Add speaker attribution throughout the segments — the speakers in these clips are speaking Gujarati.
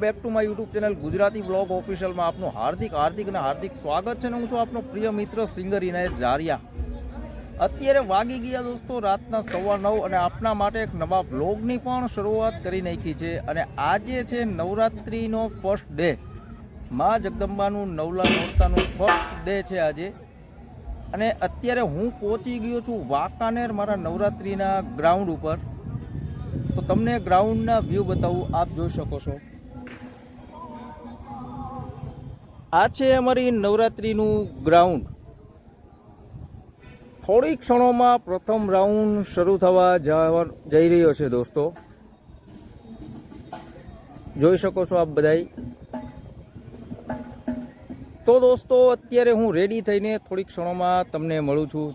Speaker 1: Back to my YouTube channel Gujarati vlog ઓફિશિયલમાં આપનું હાર્દિક સ્વાગત છે. ને હું છું આપનો પ્રિય મિત્ર સિંગર ઇનાયત જારિયા. અત્યારે વાગી ગયા દોસ્તો રાતના 9:15 અને આપના માટે એક નવા વ્લોગની પણ શરૂઆત કરી નાખી છે. અને આજે છે નવરાત્રિનો ફર્સ્ટ ડે, મા જગદંબાનું નવલા નોરતાનું ફર્સ્ટ ડે છે આજે. અને અત્યારે હું પહોંચી ગયો છું વાંકાનેર મારા નવરાત્રિના ગ્રાઉન્ડ ઉપર. તો તમને ગ્રાઉન્ડના વ્યૂ બતાવું, આપ જોઈ શકો છો. આ છે અમારી નવરાત્રિનું ગ્રાઉન્ડ. થોડી ક્ષણોમાં પ્રથમ રાઉન્ડ શરૂ થવા જઈ રહ્યો છે દોસ્તો. જોઈ શકો છો આપ બધાય. તો દોસ્તો અત્યારે હું રેડી થઈને થોડી ક્ષણોમાં તમને મળું છું.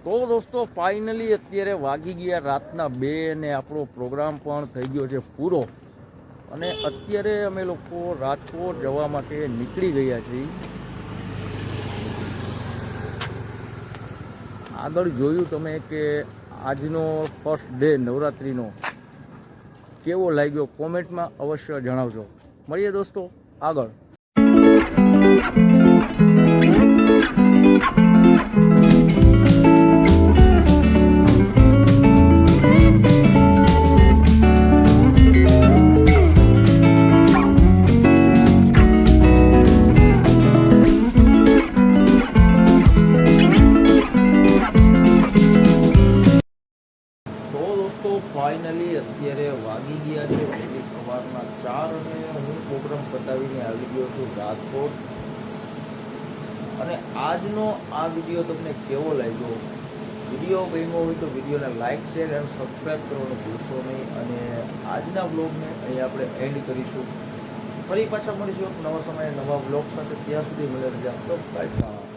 Speaker 1: તો દોસ્તો ફાઇનલી અત્યારે વાગી ગયા રાતના 2 અને આપણો પ્રોગ્રામ પણ થઈ ગયો છે પૂરો. અને અત્યારે અમે લોકો રાજકોટ જવા માટે નીકળી ગયા છીએ. આગળ જોયું તમે કે આજનો ફર્સ્ટ ડે નવરાત્રિનો કેવો લાગ્યો, કોમેન્ટમાં અવશ્ય જણાવજો. મળીએ દોસ્તો આગળ. ફાઇનલી અત્યારે વાગી ગયા છે વહેલી સવારના 4 અને હું પ્રોગ્રામ પતાવીને આવી ગયો છું રાજકોટ. અને આજનો આ વિડીયો તમને કેવો લાગ્યો? વિડીયો ગમ્યો હોય તો વિડીયોને લાઇક, શેર અને સબસ્ક્રાઈબ કરવાનું ભૂલશો નહીં. અને આજના બ્લોગને અહીં આપણે એન્ડ કરીશું. ફરી પાછા મળીશું એક નવા સમયે નવા બ્લોગ સાથે. ત્યાં સુધી મળે રજા. તો બાય બાય.